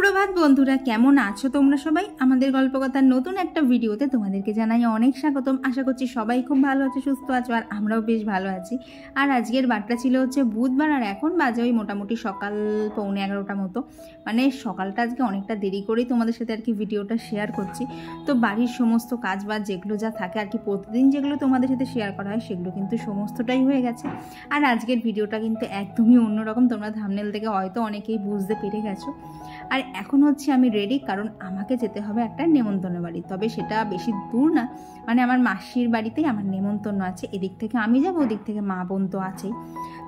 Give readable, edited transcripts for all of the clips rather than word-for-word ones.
সুপ্রভাত বন্ধুরা, কেমন আছো তোমরা সবাই? আমাদের গল্পকথার নতুন একটা ভিডিওতে তোমাদেরকে জানাই অনেক স্বাগতম। আশা করছি সবাই খুব ভালো আছো, সুস্থ আছো, আর আমরাও বেশ ভালো আছি। আর আজকের বারটা ছিল হচ্ছে বুধবার, আর এখন বাজে ওই মোটামুটি সকাল 11:45 মতো। মানে সকালটা আজকে অনেকটা দেরি করেই তোমাদের সাথে আর কি ভিডিওটা শেয়ার করছি। তো বাড়ির সমস্ত কাজ বাজ যেগুলো যা থাকে আর কি প্রতিদিন যেগুলো তোমাদের সাথে শেয়ার করা হয় সেগুলো কিন্তু সমস্তটাই হয়ে গেছে। আর আজকের ভিডিওটা কিন্তু একদমই অন্যরকম, তোমরা থাম্বনেল থেকে হয়তো অনেকেই বুঝতে পেরে গেছো। আর এখন হচ্ছে আমি রেডি, কারণ আমাকে যেতে হবে একটা নেমন্তন্ন বাড়ি। তবে সেটা বেশি দূর না, মানে আমার মাসির বাড়িতেই আমার নেমন্তন্ন আছে। এদিক থেকে আমি যাবো, ওদিক থেকে মা বোন তো আছেই।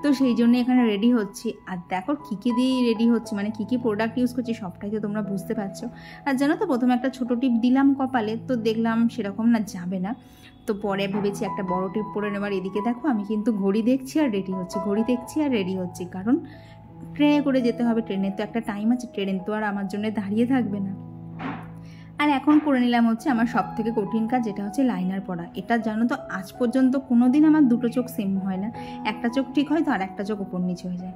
তো সেই জন্য এখানে রেডি হচ্ছি। আর দেখো কী কী দিয়ে রেডি হচ্ছে, মানে কী কী প্রোডাক্ট ইউজ করছি সবটাই তো তোমরা বুঝতে পারছো। আর জানো তো, প্রথমে একটা ছোটো টিপ দিলাম কপালে, তো দেখলাম সেরকম না, যাবে না। তো পরে ভেবেছি একটা বড় টিপ পরে নেবার। এদিকে দেখো আমি কিন্তু ঘড়ি দেখছি আর রেডি হচ্ছি, ঘড়ি দেখছি আর রেডি হচ্ছি, কারণ ট্রেনে করে যেতে হবে। ট্রেনের তো একটা টাইম আছে, ট্রেন তো আর আমার জন্য দাঁড়িয়ে থাকবে না। আর এখন করে নিলাম হচ্ছে আমার সব থেকে কঠিন কাজ, যেটা হচ্ছে লাইনার পরা। এটা জানো তো, আজ পর্যন্ত কোনো দিন আমার দুটো চোখ সেম হয় না। একটা চোখ ঠিক হয় তো আর একটা চোখ ওপর নিচে হয়ে যায়।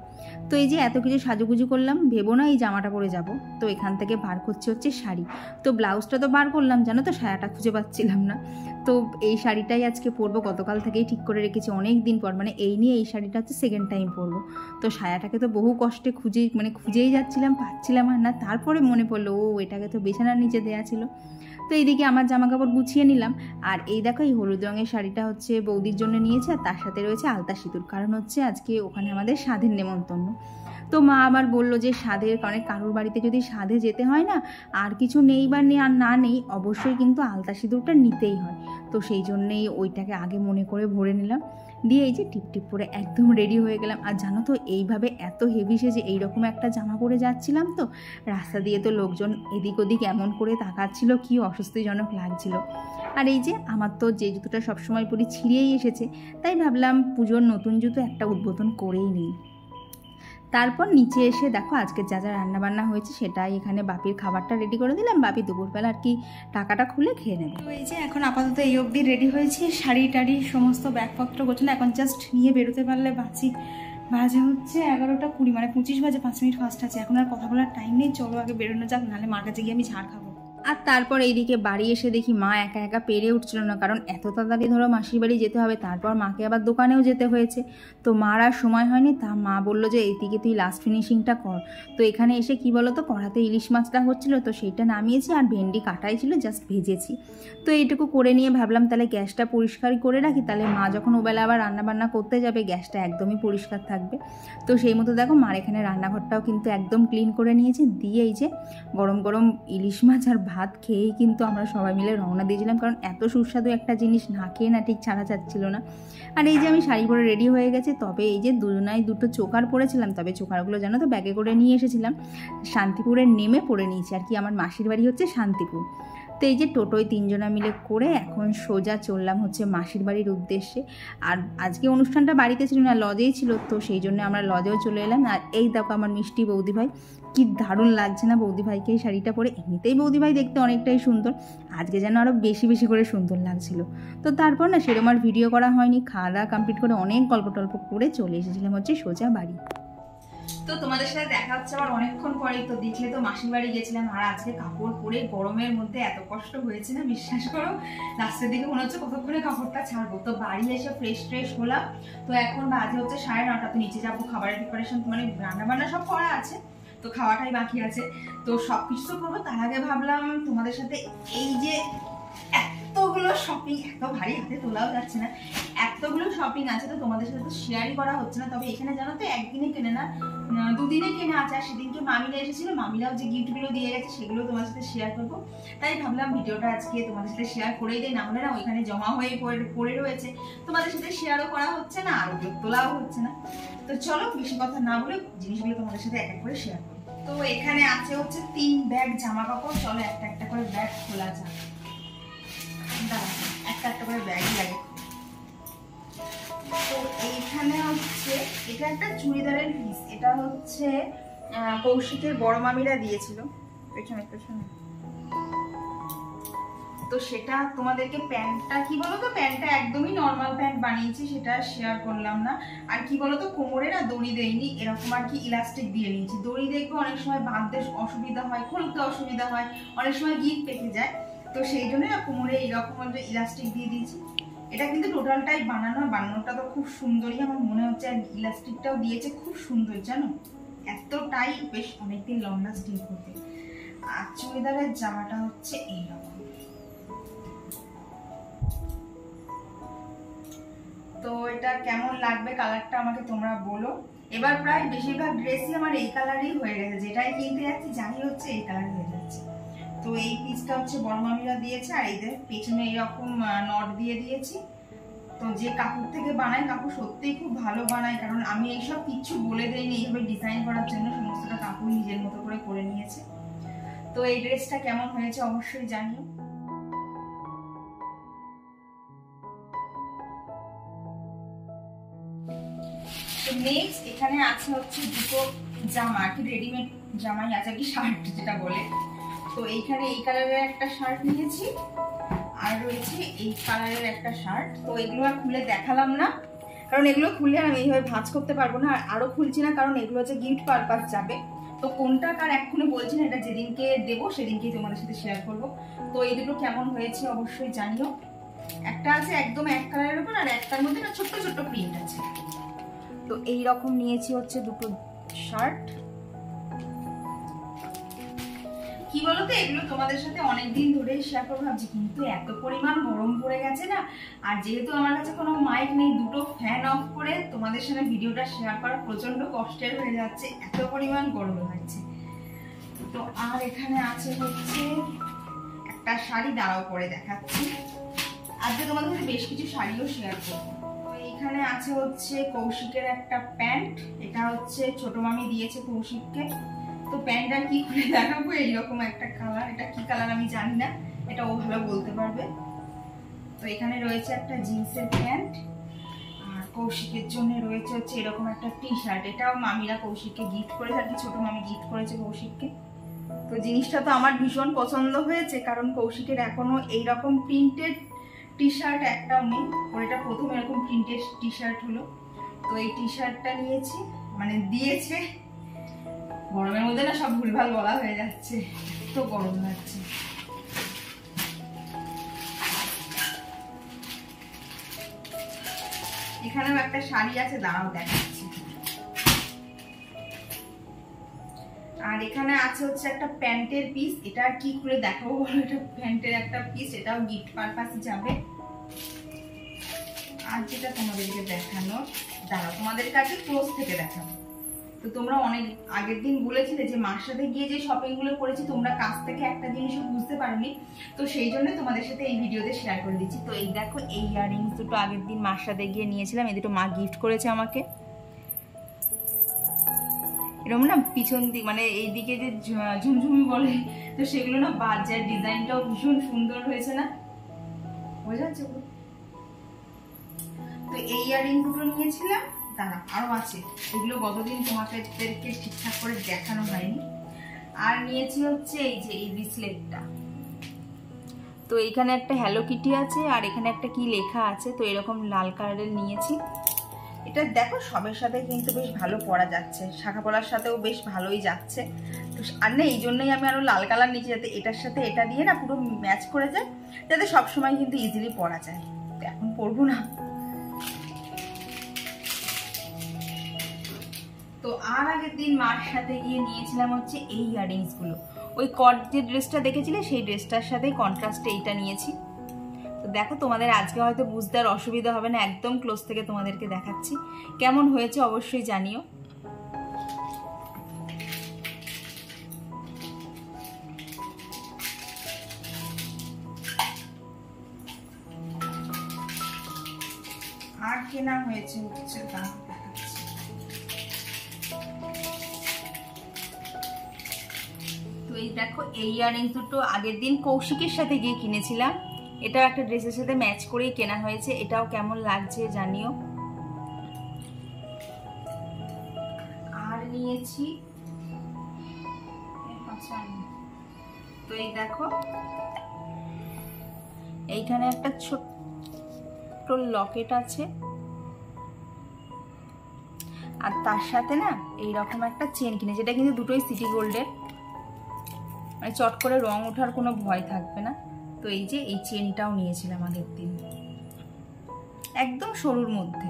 তো এই যে এত কিছু সাজুগুজু করলাম, ভেবো না এই জামাটা পরে যাব। তো এখান থেকে বার করছি হচ্ছে শাড়ি। তো ব্লাউজটা তো বার করলাম, জানো তো সায়াটা খুঁজে পাচ্ছিলাম না। তো এই শাড়িটাই আজকে পরবো, গতকাল থেকেই ঠিক করে রেখেছি অনেক দিন পর। মানে এই নিয়ে এই শাড়িটা হচ্ছে সেকেন্ড টাইম পরবো। তো সায়াটাকে তো বহু কষ্টে খুঁজেই যাচ্ছিলাম, পাচ্ছিলাম আর না। তারপরে মনে পড়লো, ও এটাকে তো বিছানার নিচে দেওয়া ছিল। তো এইদিকে আমার জামা কাপড় গুছিয়ে নিলাম। আর এই দেখো, এই হলুদ রঙের শাড়িটা হচ্ছে বৌদির জন্য নিয়েছে, আর তার সাথে রয়েছে আলতা সিঁদুর, কারণ হচ্ছে আজকে ওখানে আমাদের সাধের নেমন্তন্ন। তো মা আবার বললো যে সাধের, অনেক কারোর বাড়িতে যদি সাধে যেতে হয় না, আর কিছু নেই বা আর না নেই, অবশ্যই কিন্তু আলতা সিঁদুরটা নিতেই হয়। তো সেই জন্যেই ওইটাকে আগে মনে করে ভরে নিলাম, দিয়ে এই যে টিপ টিপ করে একদম রেডি হয়ে গেলাম। আর জানো তো, এইভাবে এত হেভি সেজে এইরকম একটা জামা পরে যাচ্ছিলাম, তো রাস্তা দিয়ে তো লোকজন এদিক ওদিক এমন করে তাকাচ্ছিল, কি অস্বস্তিজনক লাগছিল। আর এই যে আমার তো যে জুতোটা সবসময় পরি ছিঁড়েই এসেছে, তাই ভাবলাম পুজোর নতুন জুতো একটা উদ্বোধন করেই নিই। তারপর নিচে এসে দেখো আজকে যা যা রান্নাবান্না হয়েছে সেটাই এখানে বাপির খাবারটা রেডি করে দিলাম। বাপি দুপুরবেলা আর কি টাকাটা খুলে খেয়ে নেবে। তো এই যে এখন আপাতত এই অবধি রেডি হয়েছি, শাড়ি টাড়ি সমস্ত ব্যাগপত্র গোছানো। এখন জাস্ট নিয়ে বেরোতে পারলে বাঁচি। বাজে হচ্ছে 11:20, মানে 25 বাজে, 5 মিনিট ফার্স্ট আছে। এখন আর কথা বলার টাইম নেই, চলো আগে বেরোনো যাক, নাহলে মার কাছে গিয়ে আমি ঝাড় খাবো। আর তারপর এইদিকে বাড়ি এসে দেখি মা একা একা পেরে উঠছিল না, কারণ এত তাড়াতাড়ি ধরো মাসির বাড়ি যেতে হবে, তারপর মাকে আবার দোকানেও যেতে হয়েছে। তো মার আর সময় হয়নি, তা মা বললো যে এইদিকে তুই লাস্ট ফিনিশিংটা কর। তো এখানে এসে কি বলো তো, কড়াতে ইলিশ মাছটা হচ্ছিলো, তো সেইটা নামিয়েছি, আর ভেন্ডি কাটাই ছিল, জাস্ট ভেজেছি। তো এইটুকু করে নিয়ে ভাবলাম তাহলে গ্যাসটা পরিষ্কার করে রাখি, তাহলে মা যখন ওবেলা আবার রান্নাবান্না করতে যাবে গ্যাসটা একদমই পরিষ্কার থাকবে। তো সেই মতো দেখো মার এখানে রান্নাঘরটাও কিন্তু একদম ক্লিন করে নিয়েছে। দিয়ে এই যে গরম গরম ইলিশ মাছ আর ভাত খেয়েই কিন্তু আমরা সবাই মিলে রওনা দিয়েছিলাম, কারণ এত সুস্বাদু একটা জিনিস না খেয়ে না ঠিক ছাড়া যাচ্ছিল না। আর এই যে আমি শাড়ি পরে রেডি হয়ে গেছি। তবে এই যে দুজনাই দুটো চোকার পরেছিলাম, তবে চোকারগুলো জানো তো ব্যাগে করে নিয়ে এসেছিলাম, শান্তিপুরে নেমে পরে নিয়েছি আর কি। আমার মাসির বাড়ি হচ্ছে শান্তিপুর। তো এই যে টোটোয় 3 জনা মিলে করে এখন সোজা চললাম হচ্ছে মাসির বাড়ির উদ্দেশ্যে। আর আজকে অনুষ্ঠানটা বাড়িতে ছিল না, লজেই ছিল, তো সেই জন্য আমরা লজেও চলে এলাম। আর এই দেখো আমার মিষ্টি বৌদি ভাই, কি দারুণ লাগছে না বৌদি ভাইকে এই শাড়িটা পরে। এমনিতেই বৌদি ভাই দেখতে অনেকটাই সুন্দর, আজকে যেন আরও বেশি বেশি করে সুন্দর লাগছিল। তো তারপর না সেরকম আর ভিডিও করা হয়নি, খাওয়া দাওয়া কমপ্লিট করে অনেক গল্প টল্প করে চলে এসেছিলাম হচ্ছে সোজা বাড়ি। তো তোমাদের সাথে দেখা হচ্ছে আবার অনেকক্ষণ পরেই। তো দেখলে তো মাসির বাড়ি গেছিলাম, আর আজকে কাপড় পরে গরমের মধ্যে এত কষ্ট হয়েছে না, বিশ্বাস করো। লাস্টের দিকে মনে হচ্ছে কতক্ষণে কাপড়টা ছাড়বো। তো বাড়ি এসে ফ্রেশ হলাম। তো এখন বাজে হচ্ছে 9:30। তো নিচে যাবো, খাবারের প্রিপারেশন, মানে রান্না বান্না সব করা আছে, তো খাওয়াটাই বাকি আছে। তো সবকিছু তো করবো, তার আগে ভাবলাম তোমাদের সাথে এই যে এতগুলো শপিং, এত ভারী হাতে তোলাও যাচ্ছে না, এতগুলো শপিং আছে, তো তোমাদের সাথে তো শেয়ারই করা হচ্ছে না। তবে এখানে জানো তো একদিনে কেনে না, 2 দিনে কেনা আছে। আর সেদিনকে মামিরা এসেছিল, মামিরাও যে গিফটগুলো দিয়ে গেছে সেগুলো তোমাদের সাথে শেয়ার করবো। তাই ভাবলাম ভিডিওটা আজকে তোমাদের সাথে শেয়ার করেই দেয়, না হলে না ওইখানে জমা হয়ে পড়ে রয়েছে, তোমাদের সাথে শেয়ারও করা হচ্ছে না, আর তোলাও হচ্ছে না। তো চলো বেশি কথা না বলে জিনিসগুলো তোমাদের সাথে এক এক করে শেয়ার করবো। তো এখানে আছে হচ্ছে 3 ব্যাগ জামা কাপড়। চলো একটা একটা করে ব্যাগ খোলা যাক। একটা একটা করে ব্যাগ লাগে। তো এইখানে হচ্ছে এটা একটা চুড়িদারের পিস, এটা হচ্ছে কৌশিকের বড় মামিরা দিয়েছিল। পেছনে তো সেটা তোমাদেরকে প্যান্টটা কি বলতো, প্যান্টটা একদমই নর্মাল প্যান্ট বানিয়েছি, সেটা শেয়ার করলাম না। আর কি বলতো, কোমরে না দড়ি দেয়নি, এরকম আর কি ইলাস্টিক দিয়ে নিয়েছি। দড়ি দেখবে অনেক সময় বাঁধতে অসুবিধা হয়, খুলতে অসুবিধা হয়, অনেক সময় গিট পেকে যায়, তো সেই জন্য না কোমরে এইরকম ইলাস্টিক দিয়ে দিয়েছি। এটা কিন্তু টোটালটাই বানানো, বানানোটা তো খুব সুন্দরই আমার মনে হচ্ছে, আর ইলাস্টিকটাও দিয়েছে খুব সুন্দর জানো, এতটাই বেশ অনেকদিন লং লাস্টিং করবে। আর চুড়িদারের জামাটা হচ্ছে এইরকম। তো এটা কেমন লাগবে কালারটা আমাকে তোমরা বলো। এবার প্রায় বেশিরভাগ ড্রেসই আমার এই কালারই হয়ে গেছে, যেটাই কিনতে যাচ্ছি যাই হচ্ছে এই কালার হয়ে যাচ্ছে। তো এই পিসটা হচ্ছে বড় মামিরা দিয়েছে, আর এদের পেছনে এইরকম নট দিয়ে দিয়েছি। তো যে কাপড় থেকে বানায়, কাপড় সত্যিই খুব ভালো বানায়, কারণ আমি এইসব কিচ্ছু বলে দিইনি, এইভাবে ডিজাইন করার জন্য সমস্তটা কাপড় নিজের মতো করে নিয়েছে। তো এই ড্রেসটা কেমন হয়েছে অবশ্যই জানিও। তো নেক্সট এখানে আছে হচ্ছে দুটো জামা, আর কি রেডিমেড জামাই আছে আর কি, শার্ট যেটা বলে। তো এইখানে এই কালারের একটা শার্ট নিয়েছি, আর রয়েছে এই কালারের একটা শার্ট। তো এগুলো আর খুলে দেখালাম না, কারণ এগুলো খুলে আমি এইভাবে ভাঁজ করতে পারবো না, আরো খুলছি না, কারণ এগুলো হচ্ছে গিফট পারপাস যাবে। তো কোনটা কার এক্ষুনি বলছি না, এটা যেদিনকে দেবো সেদিনকেই তোমাদের সাথে শেয়ার করবো। তো এই দুটো কেমন হয়েছে অবশ্যই জানিও। একটা আছে একদম এক কালারের উপর, আর একটার মধ্যে না ছোট্ট ছোট্ট প্রিন্ট আছে। তো এইরকম নিয়েছি হচ্ছে দুটো শার্ট। কি বলতো, এগুলো তোমাদের সাথে অনেকদিন ধরে শেয়ার করবো ভাবছি, কিন্তু এত পরিমাণ গরম পড়ে গেছে না, আর যেহেতু আমার কাছে কোনো মাইক নেই, দুটো ফ্যান অফ করে তোমাদের সাথে ভিডিওটা শেয়ার করা প্রচন্ড কষ্টের হয়ে যাচ্ছে, এত পরিমাণ গরম লাগছে। তো আর এখানে আছে হচ্ছে একটা শাড়ি, দাঁড়াও পরে দেখাচ্ছি। আজকে তোমাদের সাথে বেশ কিছু শাড়িও শেয়ার করবো। এখানে আছে হচ্ছে কৌশিকের একটা প্যান্ট, এটা হচ্ছে ছোট মামি দিয়েছে কৌশিককে। তো প্যান্টটা কি খুলে দেখাবো, এইরকম একটা কালার, এটা কি কালার আমি জানি না, এটা ও ভালো বলতে পারবে। তো এখানে রয়েছে একটা জিন্সের প্যান্ট, আর কৌশিকের জন্য রয়েছে হচ্ছে এরকম একটা টি শার্ট, এটাও মামিরা কৌশিককে গিফট করেছে আর কি, ছোট মামি গিফট করেছে কৌশিককে। তো জিনিসটা তো আমার ভীষণ পছন্দ হয়েছে, কারণ কৌশিকের এখনো এইরকম প্রিন্টেড টি শার্ট একটাও নেই, ওর এটা প্রথম এরকম প্রিন্টেড টি শার্ট হলো। তো এই টি শার্টটা নিয়েছি, মানে দিয়েছে, গরমের মধ্যে না সব ভুলভাল বলা হয়ে যাচ্ছে, তো গরম লাগছে। এখানেও একটা শাড়ি আছে, দাঁড়াও দেখাচ্ছি। আর এখানে আছে হচ্ছে একটা প্যান্টের পিস, এটা আর কি খুলে দেখাবো বলো, এটা প্যান্টের একটা পিস, এটাও গিফট পারপাসে যাবে। আর যেটা তোমাদেরকে দেখানো, দাঁড়াও তোমাদের কাছে ক্লোজ থেকে দেখাবো। তো তোমরা অনেক আগের দিন বলেছিলে যে মার সাথে গিয়ে যে শপিং গুলো করেছি, তোমরা কাছ থেকে একটা জিনিসও বুঝতে পারোনি, তো সেই জন্য তোমাদের সাথে এই ভিডিওতে শেয়ার করে দিচ্ছি। তো এই দেখো, এই ইয়াররিংস দুটো আগের দিন মার সাথে গিয়ে নিয়েছিলাম, এই দুটো মা গিফট করেছে আমাকে। এরকম না পিছন দিক, মানে এইদিকে যে ঝুমঝুমি বলে, তো সেগুলো না বাদ যায়, ডিজাইনটাও ভীষণ সুন্দর হয়েছে না, বোঝা যাচ্ছে। তো এই ইয়াররিং দুটো নিয়েছিলাম, দাঁড়া আরো আছে, এগুলো গতদিন তোমাদেরকে ঠিকঠাক করে দেখানো হয়নি। আর নিয়েছি হচ্ছে এই যে এই ব্রেসলেটটা। তো এইখানে একটা হ্যালো কিটি আছে, আর এখানে একটা কি লেখা আছে, তো এরকম লাল কালারের নিয়েছি। এটা দেখো সবের সাথে কিন্তু বেশ ভালো পরা যাচ্ছে, শাখা পলার সাথেও বেশ ভালোই যাচ্ছে। তো আর না এই জন্যই আমি আরো লাল কালার নিয়েছি, যাতে এটার সাথে এটা দিয়ে না পুরো ম্যাচ করে যায়, যাতে সবসময় কিন্তু ইজিলি পরা যায়। তো এখন পরবো না। তো আর আগের দিন মার সাথে গিয়ে নিয়েছিলাম হচ্ছে এই ইয়াররিংস গুলো, ওই কট যে ড্রেসটা দেখেছিলে সেই ড্রেসটার সাথে কন্ট্রাস্টে এইটা নিয়েছি। তো দেখো তোমাদের আজকে হয়তো বুঝতে আর অসুবিধা হবে না, একদম ক্লোজ থেকে তোমাদেরকে দেখাচ্ছি, কেমন হয়েছে অবশ্যই জানিও। আর কেনা হয়েছে হচ্ছে তা তো এই দেখো, এই ইয়াররিংস দুটো আগের দিন কৌশিকের সাথে গিয়ে কিনেছিলাম, এটাও একটা ড্রেসের সাথে ম্যাচ করেই কেনা হয়েছে, এটাও কেমন লাগছে জানিও। আর নিয়েছি তো এই দেখো, এইখানে একটা ছোট্ট লকেট আছে, আর তার সাথে না এইরকম একটা চেন কিনে, যেটা কিন্তু দুটোই সিটি গোল্ডের, মানে চট করে রং ওঠার কোনো ভয় থাকবে না। তো এই যে এই চেনটাও নিয়েছিলাম আগের দিন, একদম সরুর মধ্যে।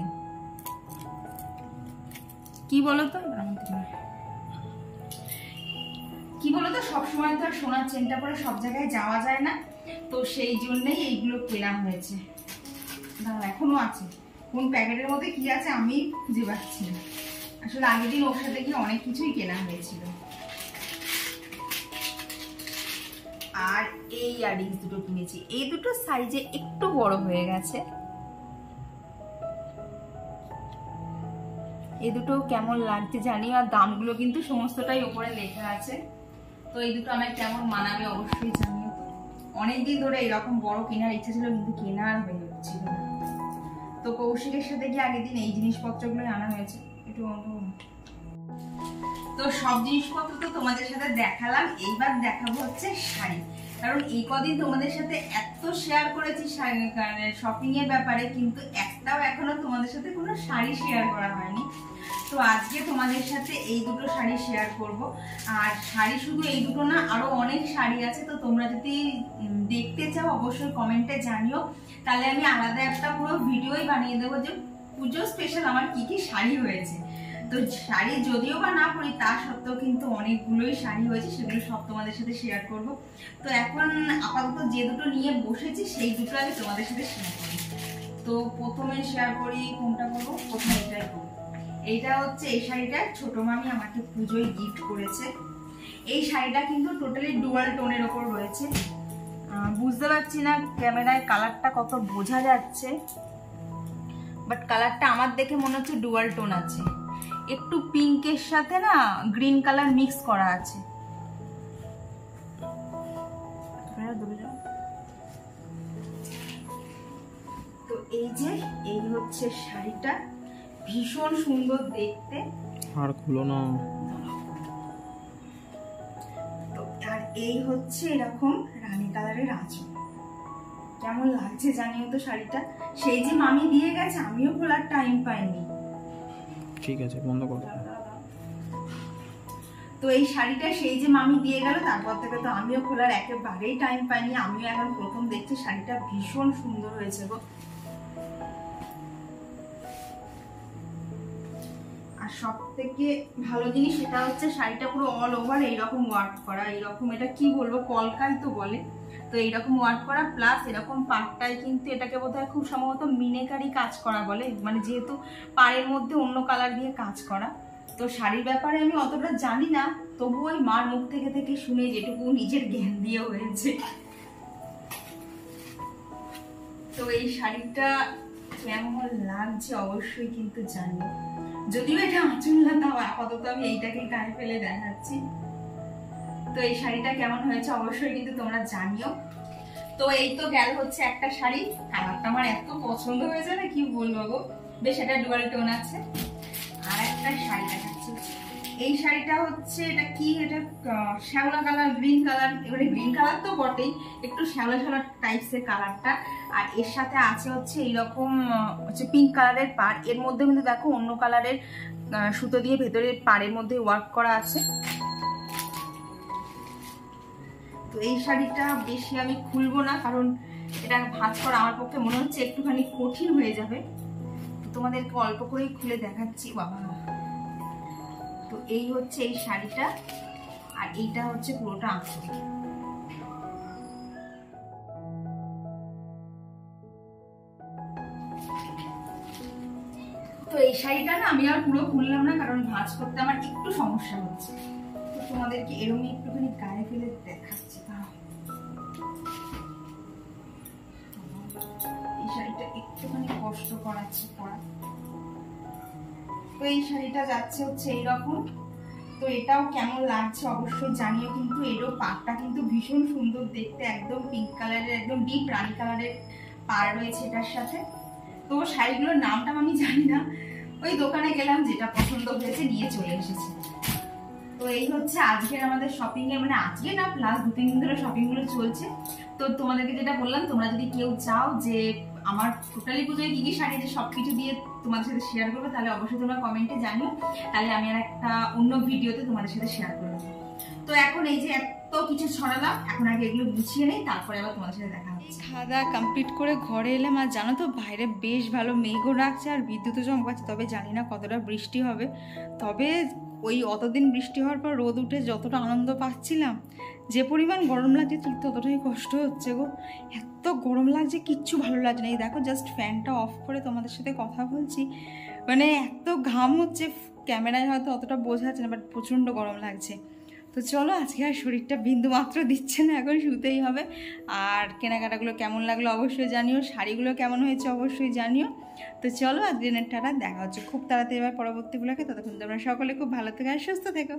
কি বলতো সবসময় তো আর সোনার চেনটা পরে সব জায়গায় যাওয়া যায় না, তো সেই জন্যই এইগুলো কেনা হয়েছে। এখনো আছে, কোন প্যাকেটের মধ্যে কি আছে আমি খুঁজে পাচ্ছি না। আসলে আগের দিন ওর সাথে গিয়ে অনেক কিছুই কেনা হয়েছিল। আর এই ইয়াররিংস দুটো কিনেছি, এই দুটো সাইজে একটু বড় হয়ে গেছে। এই দুটো কেমন লাগছে জানি, আর দামগুলো কিন্তু সমস্তটাই উপরে লেখা আছে। তো এই দুটো আমার কেমন মানাবে অবশ্যই জানিও। তো অনেকদিন ধরে এরকম বড় কেনার ইচ্ছা ছিল, কিন্তু কেনা আর হয়ে উঠছিল না। তো কৌশিকের সাথে গিয়ে আগের দিন এই জিনিসপত্রগুলোই আনা হয়েছে। একটু তো সব জিনিসপত্র তো তোমাদের সাথে দেখালাম, এইবার দেখাবো হচ্ছে শাড়ি। কারণ এই কদিন তোমাদের সাথে এত শেয়ার করেছি শপিং এর ব্যাপারে, কিন্তু একটাও এখনো তোমাদের সাথে কোনো শাড়ি শেয়ার করা হয়নি। তো আজকে তোমাদের সাথে এই দুটো শাড়ি শেয়ার করব। আর শাড়ি শুধু এই দুটো না, আরো অনেক শাড়ি আছে। তো তোমরা যদি দেখতে চাও অবশ্যই কমেন্টে জানিও, তাহলে আমি আলাদা একটা পুরো ভিডিওই বানিয়ে দেবো যে পুজো স্পেশাল আমার কি কি শাড়ি হয়েছে। তো শাড়ি যদিও বা না পরি, তা সত্ত্বেও কিন্তু অনেকগুলোই শাড়ি হয়েছে, সেগুলো সব তোমাদের সাথে শেয়ার করব। তো এখন আপাতত যে দুটো নিয়ে বসেছি সেই দুটো আগে তোমাদের সাথে শেয়ার করি। তো প্রথমে শেয়ার করি, কোনটা করবো? প্রথমে এটাই করবো। এইটা হচ্ছে, এই শাড়িটা ছোট মামি আমাকে পুজোয় গিফট করেছে। এই শাড়িটা কিন্তু টোটালি ডুয়াল টোনের ওপর রয়েছে। বুঝতে পারছি না ক্যামেরায় কালারটা কত বোঝা যাচ্ছে, বাট কালারটা আমার দেখে মনে হচ্ছে ডুয়াল টোন আছে। একটু পিঙ্কের সাথে না গ্রিন কালার মিক্স করা আছে। তো এই যে এই হচ্ছে শাড়িটা, ভীষণ সুন্দর দেখতে। আর খুলো না। তো আর এই হচ্ছে এরকম রানী কালারের আঁচল। কেমন লাগছে জানিও তো শাড়িটা। সেই যে মামি দিয়ে গেছে, আমিও খোলার টাইম পাইনি। ঠিক আছে, বন্ধ করো। তো এই শাড়িটা সেই যে মামি দিয়ে গেল, তারপর থেকে তো আমিও খোলার একেবারেই টাইম পাইনি। আমিও এখন প্রথম দেখছি, শাড়িটা ভীষণ সুন্দর হয়েছে গো। আর সব থেকে ভালো জিনিস এটা হচ্ছে, শাড়িটা পুরো অল ওভার এইরকম ওয়ার্ক করা। এইরকম, এটা কি বলবো, কলকাই তো বলে। তো এইরকম ওয়ার্ক করা, প্লাস এরকম পাড়টায় কিন্তু এটাকে বোধহয় খুব সম্ভবত মিনেকারি কাজ করা বলে, মানে যেহেতু পাড়ের মধ্যে অন্য কালার দিয়ে কাজ করা। তো শাড়ির ব্যাপারে আমি অতটা জানি না, তবু ওই মার মুখ থেকে থেকে শুনে যেটুকু নিজের জ্ঞান দিয়ে হয়েছে। তো এই শাড়িটা কেমন লাগছে অবশ্যই কিন্তু জানিও। যদিও এটা আঁচল না, তাও আপাতত আমি এইটাকে গায়ে ফেলে দেখাচ্ছি। তো এই শাড়িটা কেমন হয়েছে অবশ্যই কিন্তু তোমরা জানিও। তো এই তো গেল হচ্ছে একটা শাড়ি, কালারটা আমার এত পছন্দ হয়েছে না কি বলবো গো, বেশ এটা ডুয়াল টোন আছে। আর একটা শাড়ি দেখাচ্ছি, এই শাড়িটা হচ্ছে, এটা কি, এটা শ্যাওলা কালার, গ্রিন কালার। এবারে গ্রিন কালার তো বটেই, একটু শ্যাওলা শ্যাওলা টাইপসের কালারটা। আর এর সাথে আছে হচ্ছে এইরকম হচ্ছে পিঙ্ক কালারের পাড়। এর মধ্যে কিন্তু দেখো অন্য কালারের সুতো দিয়ে ভেতরে পাড়ের মধ্যে ওয়ার্ক করা আছে। তো এই শাড়িটা বেশি আমি খুলবো না, কারণ এটা ভাঁজ করা আমার পক্ষে মনে হচ্ছে একটুখানি কঠিন হয়ে যাবে। তো তোমাদেরকে অল্প করেই খুলে দেখাচ্ছি। বাবা, তো এই হচ্ছে এই শাড়িটা, আর এইটা হচ্ছে পুরোটা আঁচল। তো এই শাড়িটা না আমি আর পুরো খুললাম না, কারণ ভাঁজ করতে আমার একটু সমস্যা হচ্ছে। তো তোমাদেরকে এরকমই একটুখানি গায়ে ফেলে দেখাচ্ছি। এই শাড়িটা একটুখানি কষ্ট করাচ্ছে পরা। তো এই শাড়িটা যাচ্ছে হচ্ছে এইরকম। তো এটাও কেমন লাগছে অবশ্যই জানিও কিন্তু। এরও পাড়টা কিন্তু ভীষণ সুন্দর দেখতে, একদম পিঙ্ক কালারের, একদম ডিপ রানী কালারের পাড় রয়েছে এটার সাথে। তো শাড়িগুলোর নামটা আমি জানি না, ওই দোকানে গেলাম, যেটা পছন্দ হয়েছে নিয়ে চলে এসেছি। তো এই হচ্ছে আজকের আমাদের শপিং এ, মানে আজকে না, প্লাস 2-3 দিন ধরে শপিং গুলো চলছে। তো তোমাদেরকে যেটা বললাম, তোমরা যদি কেউ চাও যে আমার টোটালি পুজোয় কি কি শাড়ি আছে সবকিছু দিয়ে তোমাদের সাথে শেয়ার করবো, তাহলে অবশ্যই তোমরা কমেন্টে জানিও, তাহলে আমি আর একটা অন্য ভিডিওতে তোমাদের সাথে শেয়ার করবো। তো এখন এই যে এত কিছু ছড়ালাম, এখন আগে এগুলো গুছিয়ে নেই, তারপরে আবার তোমাদের সাথে দেখা হচ্ছে। খাওয়া দাওয়া কমপ্লিট করে ঘরে এলাম, আর জানো তো বাইরে বেশ ভালো মেঘও রাখছে আর বিদ্যুৎও চমকাচ্ছে, তবে জানি না কতটা বৃষ্টি হবে। তবে ওই অতদিন বৃষ্টি হওয়ার পর রোদ উঠে যতটা আনন্দ পাচ্ছিলাম, যে পরিমাণ গরম লাগছে ঠিক ততটাই কষ্ট হচ্ছে গো। এত গরম লাগছে, কিচ্ছু ভালো লাগছে না। এই দেখো জাস্ট ফ্যানটা অফ করে তোমাদের সাথে কথা বলছি, মানে এত ঘাম হচ্ছে, ক্যামেরায় হয়তো অতটা বোঝা যাচ্ছে না, বাট প্রচণ্ড গরম লাগছে। তো চলো, আজকে আর শরীরটা বিন্দু মাত্র দিচ্ছে না, এখন শুতেই হবে। আর কেনাকাটাগুলো কেমন লাগলো অবশ্যই জানিও, শাড়িগুলো কেমন হয়েছে অবশ্যই জানিও। তো চলো, আজকের টাটা, দেখা হচ্ছে খুব তাড়াতাড়ি এবার পরবর্তী ব্লগে। ততক্ষণ তোমরা সকলে খুব ভালো থেকো আর সুস্থ থেকো।